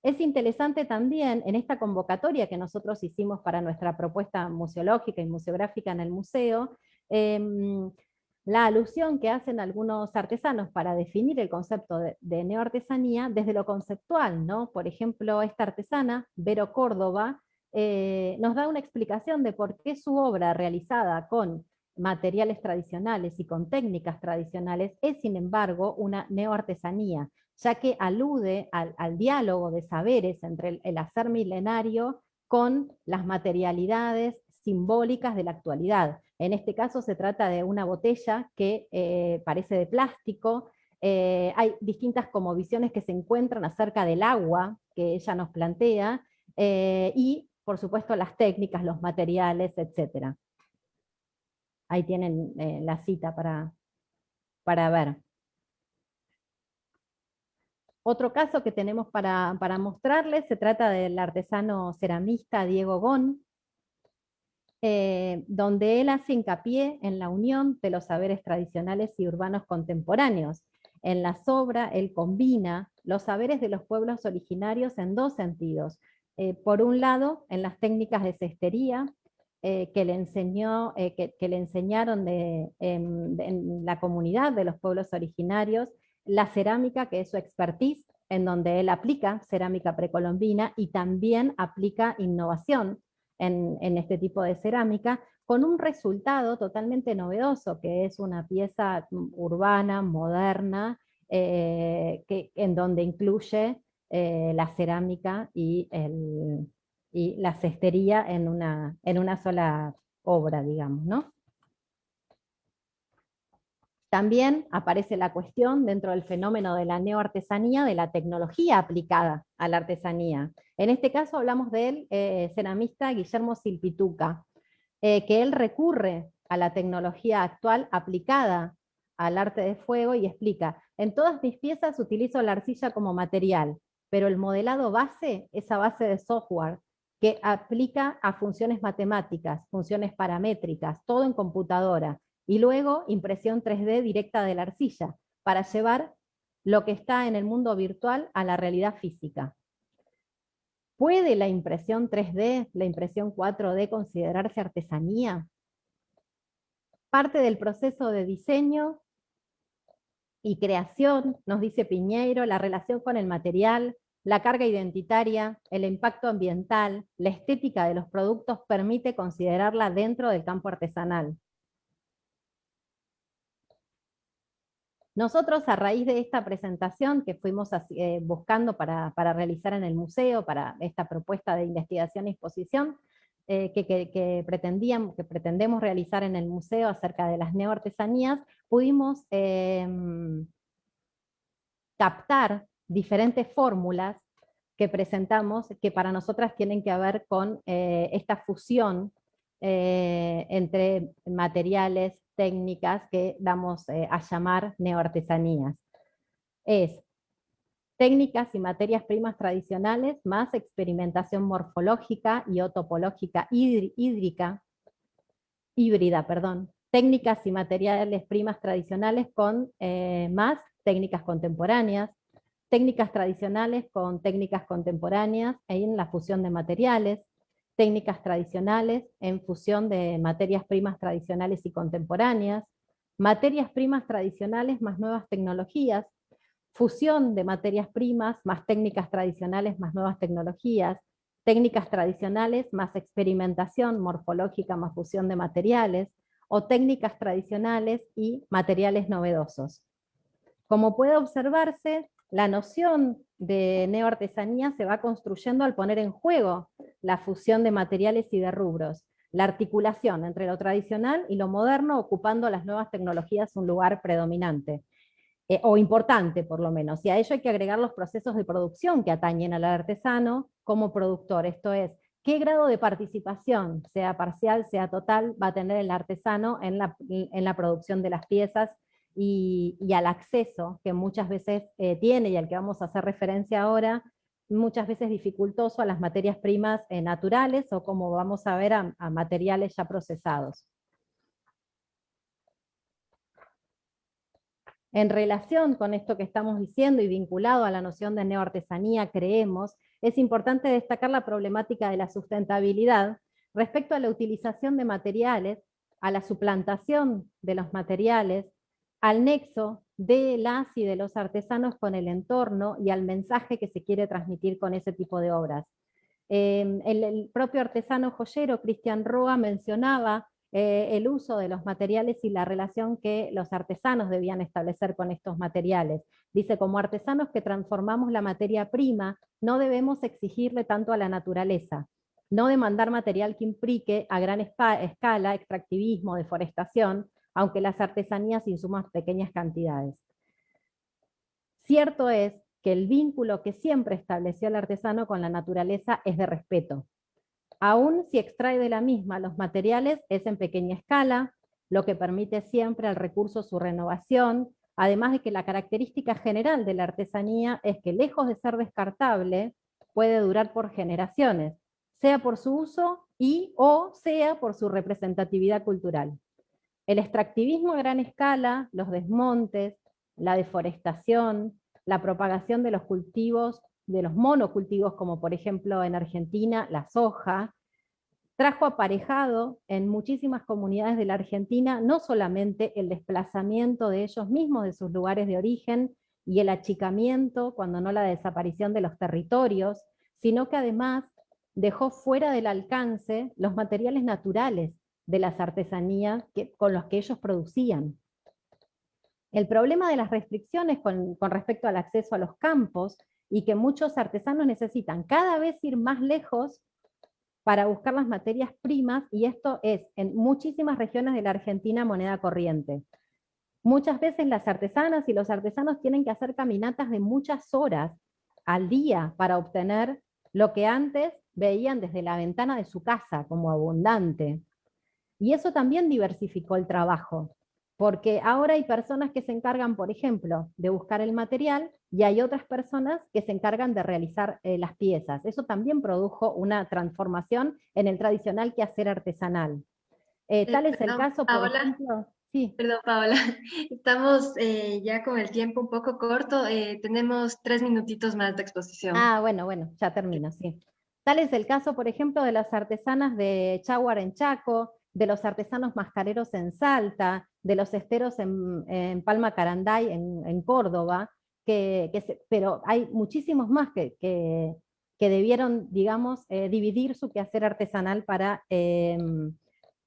Es interesante también en esta convocatoria que nosotros hicimos para nuestra propuesta museológica y museográfica en el museo, la alusión que hacen algunos artesanos para definir el concepto de neoartesanía desde lo conceptual, ¿no? Por ejemplo, esta artesana, Vero Córdoba, nos da una explicación de por qué su obra realizada con materiales tradicionales y con técnicas tradicionales es, sin embargo, una neoartesanía, ya que alude al diálogo de saberes entre el hacer milenario con las materialidades simbólicas de la actualidad. En este caso se trata de una botella que parece de plástico. Hay distintas como visiones que se encuentran acerca del agua que ella nos plantea, y por supuesto las técnicas, los materiales, etc. Ahí tienen la cita para ver. Otro caso que tenemos para mostrarles se trata del artesano ceramista Diego Gon, donde él hace hincapié en la unión de los saberes tradicionales y urbanos contemporáneos. En la sobra, él combina los saberes de los pueblos originarios en dos sentidos. Por un lado, en las técnicas de cestería, que le enseñaron en la comunidad de los pueblos originarios, la cerámica, que es su expertise, en donde él aplica cerámica precolombina y también aplica innovación en este tipo de cerámica, con un resultado totalmente novedoso, que es una pieza urbana, moderna, en donde incluye la cerámica y la cestería en una sola obra, digamos, ¿no? También aparece la cuestión dentro del fenómeno de la neoartesanía de la tecnología aplicada a la artesanía. En este caso hablamos del ceramista Guillermo Silpituca, que él recurre a la tecnología actual aplicada al arte de fuego y explica: en todas mis piezas utilizo la arcilla como material, pero el modelado base es a base de software que aplica a funciones matemáticas, funciones paramétricas, todo en computadora, y luego impresión 3D directa de la arcilla, para llevar lo que está en el mundo virtual a la realidad física. ¿Puede la impresión 3D, la impresión 4D considerarse artesanía? Parte del proceso de diseño y creación, nos dice Piñeiro, la relación con el material, la carga identitaria, el impacto ambiental, la estética de los productos permite considerarla dentro del campo artesanal. Nosotros, a raíz de esta presentación que fuimos buscando para realizar en el museo, para esta propuesta de investigación y exposición, que pretendemos realizar en el museo acerca de las neoartesanías, pudimos captar diferentes fórmulas que presentamos, que para nosotras tienen que ver con esta fusión entre materiales, técnicas que damos a llamar neoartesanías. Es técnicas y materias primas tradicionales más experimentación morfológica y o topológica híbrida, técnicas y materiales primas tradicionales con más técnicas contemporáneas, técnicas tradicionales con técnicas contemporáneas en la fusión de materiales, técnicas tradicionales en fusión de materias primas tradicionales y contemporáneas, materias primas tradicionales más nuevas tecnologías, fusión de materias primas más técnicas tradicionales más nuevas tecnologías, técnicas tradicionales más experimentación morfológica más fusión de materiales, o técnicas tradicionales y materiales novedosos. Como puede observarse, la noción de neoartesanía se va construyendo al poner en juego la fusión de materiales y de rubros, la articulación entre lo tradicional y lo moderno, ocupando las nuevas tecnologías un lugar predominante, o importante por lo menos, y a ello hay que agregar los procesos de producción que atañen al artesano como productor, esto es, qué grado de participación, sea parcial, sea total, va a tener el artesano en la producción de las piezas, y al acceso que muchas veces tiene, y al que vamos a hacer referencia ahora, muchas veces dificultoso a las materias primas naturales, o como vamos a ver, a materiales ya procesados. En relación con esto que estamos diciendo y vinculado a la noción de neoartesanía, creemos, es importante destacar la problemática de la sustentabilidad respecto a la utilización de materiales, a la suplantación de los materiales, al nexo de las y de los artesanos con el entorno y al mensaje que se quiere transmitir con ese tipo de obras. El propio artesano joyero Cristian Roa mencionaba el uso de los materiales y la relación que los artesanos debían establecer con estos materiales. Dice: como artesanos que transformamos la materia prima, no debemos exigirle tanto a la naturaleza, no demandar material que implique a gran escala extractivismo, deforestación, aunque las artesanías insuman pequeñas cantidades. Cierto es que el vínculo que siempre estableció el artesano con la naturaleza es de respeto. Aún si extrae de la misma los materiales, es en pequeña escala, lo que permite siempre al recurso su renovación, además de que la característica general de la artesanía es que, lejos de ser descartable, puede durar por generaciones, sea por su uso o sea por su representatividad cultural. El extractivismo a gran escala, los desmontes, la deforestación, la propagación de los cultivos, de los monocultivos, como por ejemplo en Argentina la soja, trajo aparejado en muchísimas comunidades de la Argentina no solamente el desplazamiento de ellos mismos de sus lugares de origen y el achicamiento, cuando no la desaparición de los territorios, sino que además dejó fuera del alcance los materiales naturales de las artesanías con los que ellos producían. El problema de las restricciones con respecto al acceso a los campos y que muchos artesanos necesitan cada vez ir más lejos para buscar las materias primas, y esto es en muchísimas regiones de la Argentina moneda corriente. Muchas veces las artesanas y los artesanos tienen que hacer caminatas de muchas horas al día para obtener lo que antes veían desde la ventana de su casa como abundante. Y eso también diversificó el trabajo, porque ahora hay personas que se encargan, por ejemplo, de buscar el material, y hay otras personas que se encargan de realizar las piezas. Eso también produjo una transformación en el tradicional quehacer artesanal. Tal es el caso, por ejemplo... Sí. Perdón, Paola, estamos ya con el tiempo un poco corto, tenemos 3 minutitos más de exposición. Ah, bueno, ya termino, sí. Tal es el caso, por ejemplo, de las artesanas de Chaguar en Chaco, de los artesanos mascareros en Salta, de los esteros en Palma Caranday, en Córdoba, pero hay muchísimos más que debieron, digamos, dividir su quehacer artesanal para...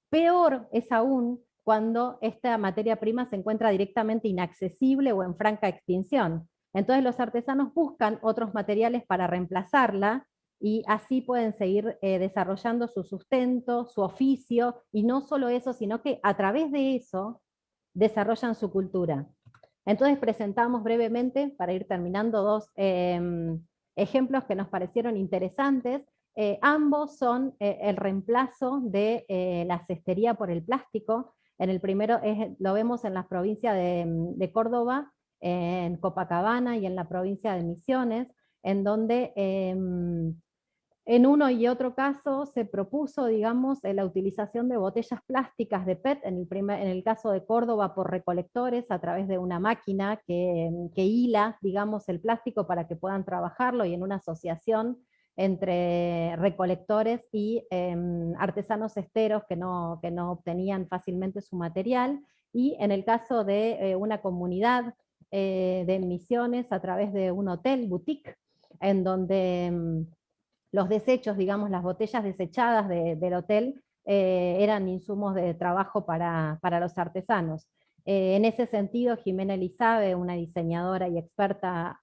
peor es aún cuando esta materia prima se encuentra directamente inaccesible o en franca extinción. Entonces los artesanos buscan otros materiales para reemplazarla, y así pueden seguir desarrollando su sustento, su oficio, y no solo eso, sino que a través de eso desarrollan su cultura. Entonces presentamos brevemente, para ir terminando, 2 ejemplos que nos parecieron interesantes. Ambos son el reemplazo de la cestería por el plástico. En el primero lo vemos en la provincia de Córdoba, en Copacabana, y en la provincia de Misiones, en donde en uno y otro caso se propuso, digamos, la utilización de botellas plásticas de PET, en el caso de Córdoba por recolectores a través de una máquina que hila, digamos, el plástico para que puedan trabajarlo, y en una asociación entre recolectores y artesanos esteros que no obtenían fácilmente su material, y en el caso de una comunidad de Misiones a través de un hotel, boutique, en donde los desechos, digamos, las botellas desechadas del hotel, eran insumos de trabajo para los artesanos. En ese sentido, Jimena Elizabe, una diseñadora y experta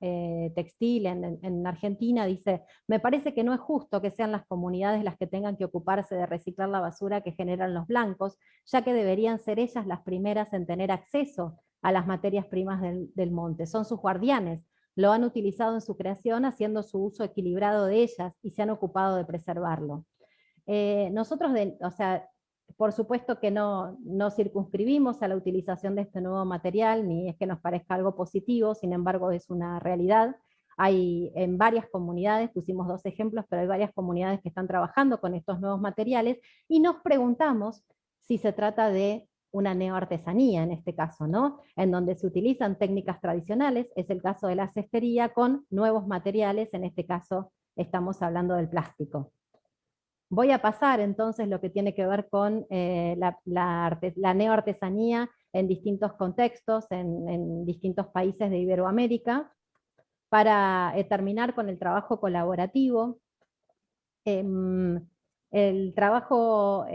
textil en Argentina, dice: me parece que no es justo que sean las comunidades las que tengan que ocuparse de reciclar la basura que generan los blancos, ya que deberían ser ellas las primeras en tener acceso a las materias primas del monte. Son sus guardianes, lo han utilizado en su creación, haciendo su uso equilibrado de ellas, y se han ocupado de preservarlo. Nosotros, o sea, por supuesto que no circunscribimos a la utilización de este nuevo material, ni es que nos parezca algo positivo, sin embargo es una realidad. Hay en varias comunidades, pusimos 2 ejemplos, pero hay varias comunidades que están trabajando con estos nuevos materiales, y nos preguntamos si se trata de una neoartesanía en este caso, ¿no? En donde se utilizan técnicas tradicionales, es el caso de la cestería, con nuevos materiales, en este caso estamos hablando del plástico. Voy a pasar entonces lo que tiene que ver con la neoartesanía en distintos contextos, en distintos países de Iberoamérica, para terminar con el trabajo colaborativo. El trabajo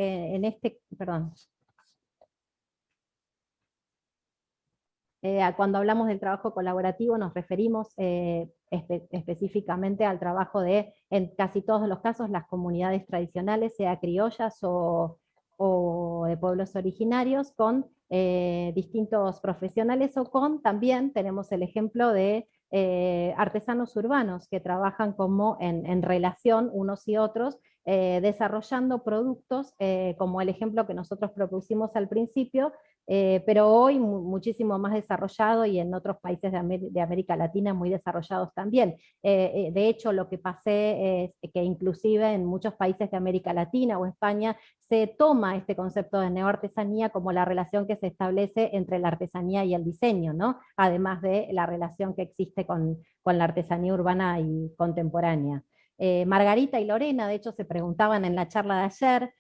cuando hablamos del trabajo colaborativo nos referimos específicamente al trabajo de, en casi todos los casos, las comunidades tradicionales, sea criollas o de pueblos originarios, con distintos profesionales, o también tenemos el ejemplo de artesanos urbanos que trabajan como en relación unos y otros, desarrollando productos como el ejemplo que nosotros propusimos al principio, pero hoy muchísimo más desarrollado y en otros países de América Latina muy desarrollados también. De hecho, lo que pasé es que inclusive en muchos países de América Latina o España se toma este concepto de neoartesanía como la relación que se establece entre la artesanía y el diseño, ¿no? Además de la relación que existe con la artesanía urbana y contemporánea. Margarita y Lorena, de hecho, se preguntaban en la charla de ayer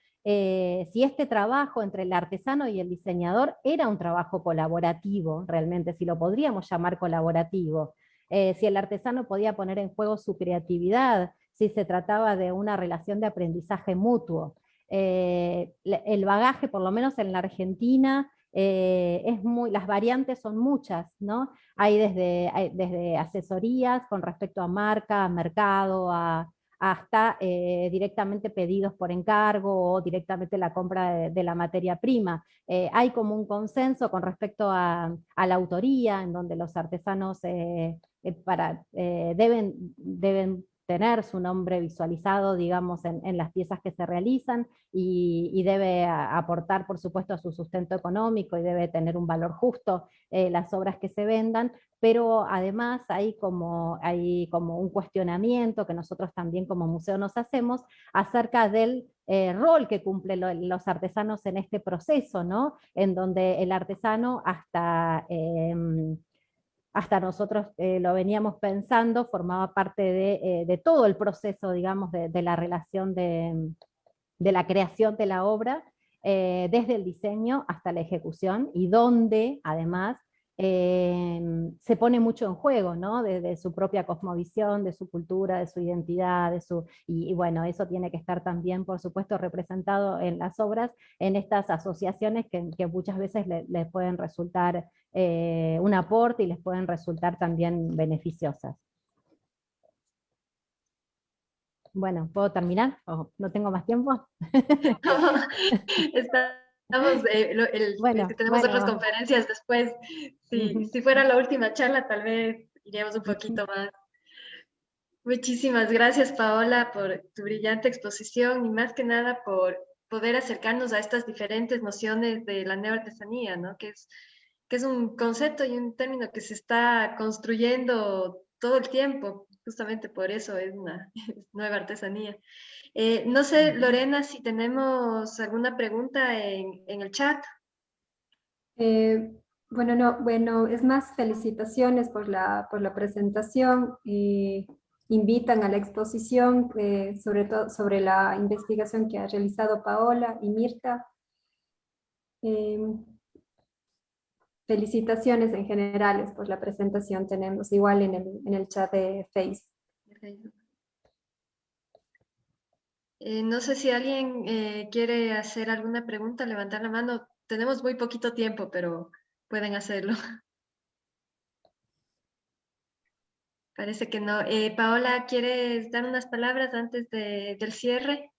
si este trabajo entre el artesano y el diseñador era un trabajo colaborativo, realmente, si lo podríamos llamar colaborativo, si el artesano podía poner en juego su creatividad, si se trataba de una relación de aprendizaje mutuo. El bagaje, por lo menos en la Argentina, las variantes son muchas, ¿no? Hay desde asesorías con respecto a marca, a mercado, hasta directamente pedidos por encargo o directamente la compra de la materia prima. Hay como un consenso con respecto a la autoría, en donde los artesanos deben tener su nombre visualizado, digamos, en las piezas que se realizan, y debe aportar, por supuesto, a su sustento económico, y debe tener un valor justo las obras que se vendan, pero además hay como un cuestionamiento que nosotros también como museo nos hacemos acerca del rol que cumplen los artesanos en este proceso, ¿no? En donde el artesano hasta nosotros lo veníamos pensando, formaba parte de todo el proceso, digamos, de la relación de la creación de la obra, desde el diseño hasta la ejecución, y donde además se pone mucho en juego, ¿no? De su propia cosmovisión, de su cultura, de su identidad, y bueno, eso tiene que estar también, por supuesto, representado en las obras, en estas asociaciones que muchas veces les pueden resultar un aporte y les pueden resultar también beneficiosas. Bueno, ¿puedo terminar? ¿O no tengo más tiempo? Estamos, es que tenemos otras conferencias después. Si fuera la última charla, tal vez iríamos un poquito más. Muchísimas gracias, Paola, por tu brillante exposición y más que nada por poder acercarnos a estas diferentes nociones de la neoartesanía, ¿no? Que es un concepto y un término que se está construyendo todo el tiempo. Justamente por eso es una nueva artesanía. No sé, Lorena, si tenemos alguna pregunta en el chat. Bueno, es más, felicitaciones por la presentación. Invitan a la exposición, sobre todo sobre la investigación que ha realizado Paola y Mirta. Felicitaciones en generales por la presentación, tenemos igual en el chat de Facebook. No sé si alguien quiere hacer alguna pregunta, levantar la mano. Tenemos muy poquito tiempo, pero pueden hacerlo. Parece que no. Paola, ¿quieres dar unas palabras antes del cierre?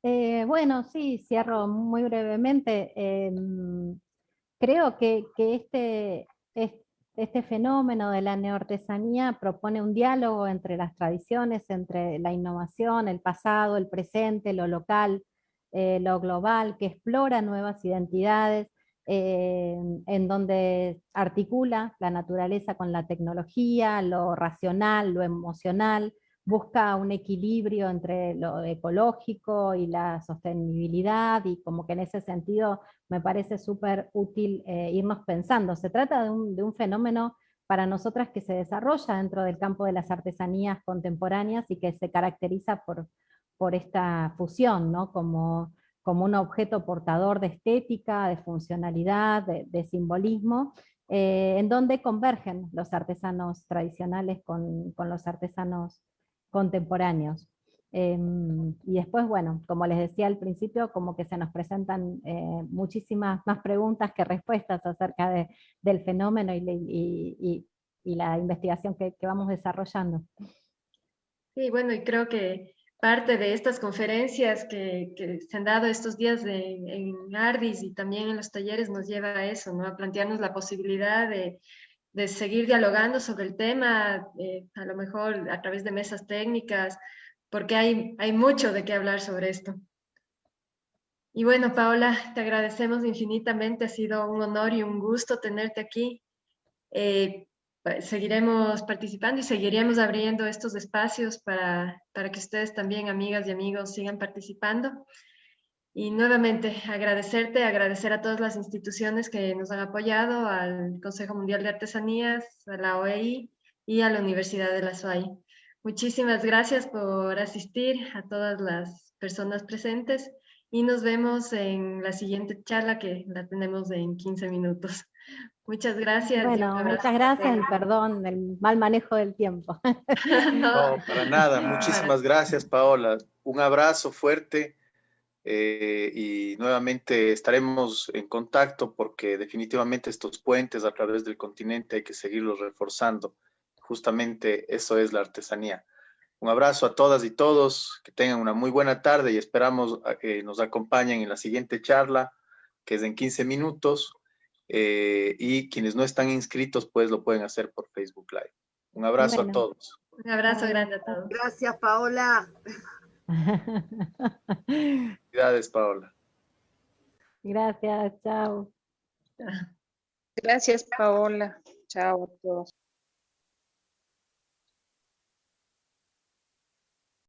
Bueno, sí, cierro muy brevemente. Creo que este fenómeno de la neoartesanía propone un diálogo entre las tradiciones, entre la innovación, el pasado, el presente, lo local, lo global, que explora nuevas identidades, en donde articula la naturaleza con la tecnología, lo racional, lo emocional, busca un equilibrio entre lo ecológico y la sostenibilidad, y como que en ese sentido me parece súper útil irnos pensando. Se trata de un fenómeno para nosotras que se desarrolla dentro del campo de las artesanías contemporáneas y que se caracteriza por esta fusión, ¿no? Como un objeto portador de estética, de funcionalidad, de simbolismo, en donde convergen los artesanos tradicionales con los artesanos contemporáneos. Y después, bueno, como les decía al principio, como que se nos presentan muchísimas más preguntas que respuestas acerca del fenómeno y la investigación que vamos desarrollando. Sí, bueno, y creo que parte de estas conferencias que se han dado estos días en Ardis y también en los talleres nos lleva a eso, ¿no? A plantearnos la posibilidad de seguir dialogando sobre el tema, a lo mejor a través de mesas técnicas, porque hay mucho de qué hablar sobre esto. Y bueno, Paola, te agradecemos infinitamente, ha sido un honor y un gusto tenerte aquí. Seguiremos participando y seguiremos abriendo estos espacios para que ustedes también, amigas y amigos, sigan participando. Y nuevamente agradecerte, agradecer a todas las instituciones que nos han apoyado, al Consejo Mundial de Artesanías, a la OEI y a la Universidad de la SUAY. Muchísimas gracias por asistir a todas las personas presentes y nos vemos en la siguiente charla que la tenemos en 15 minutos. Muchas gracias. Bueno, muchas gracias y perdón del mal manejo del tiempo. No, para nada. Muchísimas gracias, Paola. Un abrazo fuerte y nuevamente estaremos en contacto porque definitivamente estos puentes a través del continente hay que seguirlos reforzando. Justamente eso es la artesanía. Un abrazo a todas y todos, que tengan una muy buena tarde y esperamos a que nos acompañen en la siguiente charla, que es en 15 minutos. Y quienes no están inscritos, pues lo pueden hacer por Facebook Live. Un abrazo a todos. Un abrazo grande a todos. Gracias, Paola. Felicidades, Paola. Gracias, chao. Gracias, Paola. Chao a todos.